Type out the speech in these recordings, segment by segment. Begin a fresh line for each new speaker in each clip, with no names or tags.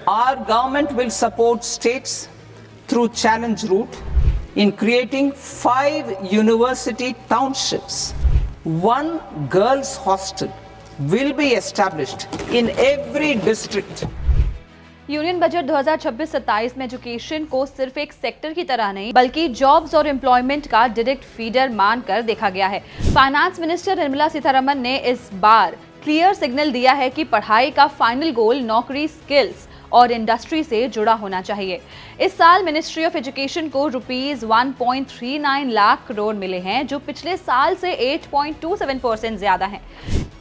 Our government will support states through challenge route in creating 5 university townships. One girls' hostel will be established in every district.
Union budget 2026-27 में education को सिर्फ एक sector की तरह नहीं बल्कि jobs और एम्प्लॉयमेंट का डायरेक्ट फीडर मानकर देखा गया है। फाइनेंस मिनिस्टर निर्मला सीतारमण ने इस बार क्लियर सिग्नल दिया है कि पढ़ाई का फाइनल गोल नौकरी, स्किल्स और इंडस्ट्री से जुड़ा होना चाहिए। इस साल मिनिस्ट्री ऑफ एजुकेशन को रुपीस 1.39 लाख करोड़ मिले हैं, जो पिछले साल से 8.27% ज्यादा हैं।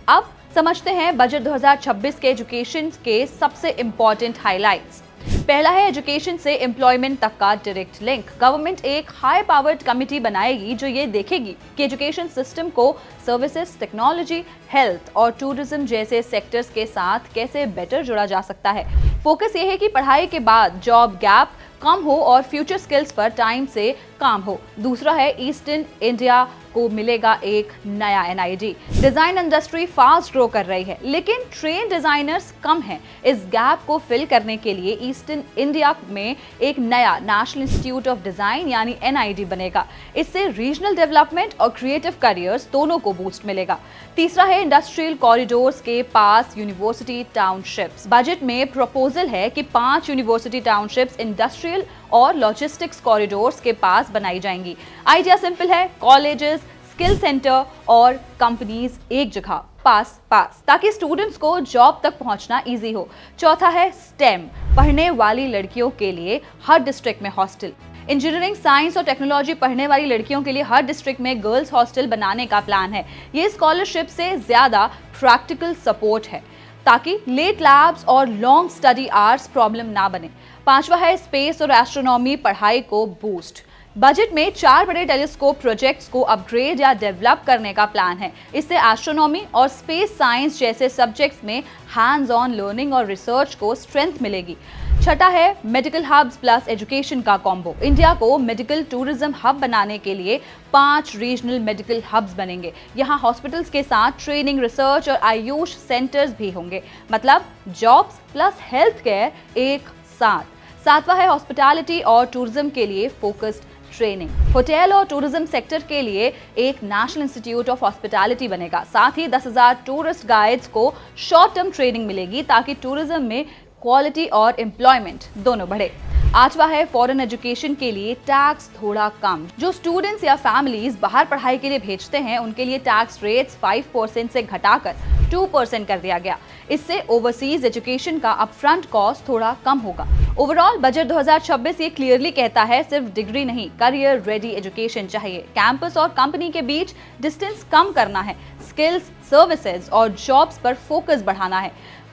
अब समझते हैं बजट 2026 के एजुकेशन के सबसे इंपॉर्टेंट हाइलाइट्स। पहला है एजुकेशन से एम्प्लॉयमेंट तक का डायरेक्ट लिंक। गवर्नमेंट एक हाई पावर्ड कमिटी बनाएगी जो ये देखेगी कि एजुकेशन सिस्टम को सर्विसेज, टेक्नोलॉजी, हेल्थ और टूरिज्म जैसे सेक्टर्स के साथ कैसे बेटर जोड़ा जा सकता है। फोकस ये है कि पढ़ाई के बाद जॉब गैप कम हो और फ्यूचर स्किल्स पर टाइम से काम हो। दूसरा है ईस्टर्न इंडिया को मिलेगा एक नया NID। Design industry fast grow कर रही है, लेकिन ट्रेन डिजाइनर्स कम हैं। इस गैप को फिल करने के लिए ईस्टर्न इंडिया में एक नया नेशनल इंस्टीट्यूट ऑफ डिजाइन यानी NID बनेगा। इससे रीजनल डेवलपमेंट और क्रिएटिव करियर्स दोनों को बूस्ट मिलेगा। तीसरा है इंडस्ट्रियल कॉरिडोर्स के पास यूनिवर्सिटी टाउनशिप्स। बजट में प्रपोजल है कि 5 यूनिवर्सिटी टाउनशिप्स इंडस्ट्रियल और लॉजिस्टिक्स कॉरिडोर्स के पास बनाई जाएंगी। आइडिया सिंपल है, कॉलेजेस, स्किल सेंटर और कंपनीज एक जगह पास ताकि स्टूडेंट्स को जॉब तक पहुंचना इजी हो। चौथा है स्टेम, पढ़ने वाली लड़कियों के लिए हर डिस्ट्रिक्ट में हॉस्टल। इंजीनियरिंग, साइंस और टेक्नोलॉजी पढ़ने वाली लड़कियों के लिए हर डिस्ट्रिक्ट में गर्ल्स हॉस्टल बनाने का प्लान है। ये स्कॉलरशिप से ज्यादा प्रैक्टिकल सपोर्ट है ताकि लेट लैब्स और लॉन्ग स्टडी आवर्स प्रॉब्लम ना बने। पांचवा है स्पेस और एस्ट्रोनॉमी पढ़ाई को बूस्ट। बजट में 4 बड़े टेलीस्कोप प्रोजेक्ट्स को अपग्रेड या डेवलप करने का प्लान है। इससे एस्ट्रोनॉमी और स्पेस साइंस जैसे सब्जेक्ट्स में हैंड्स ऑन लर्निंग और रिसर्च को स्ट्रेंथ मिलेगी। छठा है मेडिकल हब्स प्लस एजुकेशन का कॉम्बो। इंडिया को मेडिकल टूरिज्म हब बनाने के लिए 5 रीजनल मेडिकल हब्स बनेंगे। यहाँ हॉस्पिटल्स के साथ ट्रेनिंग, रिसर्च और आयुष सेंटर्स भी होंगे, मतलब जॉब्स प्लस हेल्थ केयर एक साथ। सातवां है हॉस्पिटैलिटी और टूरिज्म के लिए फोकस्ड ट्रेनिंग। होटल और टूरिज्म सेक्टर के लिए एक नेशनल इंस्टीट्यूट ऑफ हॉस्पिटैलिटी बनेगा। साथ ही 10,000 टूरिस्ट गाइड्स को शॉर्ट टर्म ट्रेनिंग मिलेगी ताकि टूरिज्म में क्वालिटी और एम्प्लॉयमेंट दोनों बढ़े। आठवां है फॉरेन एजुकेशन के लिए टैक्स थोड़ा कम। जो स्टूडेंट्स या फैमिलीज बाहर पढ़ाई के लिए भेजते हैं उनके लिए टैक्स रेट्स 5% से घटाकर 2% कर दिया गया। इससे ओवरसीज एजुकेशन का अपफ्रंट कॉस्ट थोड़ा कम होगा। ओवरऑल बजट 2026 ये क्लियरली कहता है सिर्फ डिग्री नहीं, करियर रेडी एजुकेशन चाहिए। कैंपस और कंपनी के बीच डिस्टेंस कम करना है, स्किल्स, सर्विसेज और जॉब्स पर फोकस बढ़ाना है।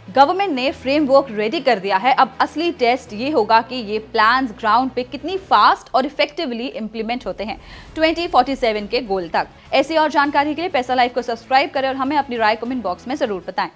गवर्नमेंट ने फ्रेमवर्क रेडी कर दिया है। अब असली टेस्ट ये होगा कि ये प्लान्स ग्राउंड पे कितनी फास्ट और इफेक्टिवली इंप्लीमेंट होते हैं 2047 के गोल तक। ऐसी और जानकारी के लिए पैसा लाइव को सब्सक्राइब करें और हमें अपनी राय कमेंट बॉक्स में जरूर बताएं।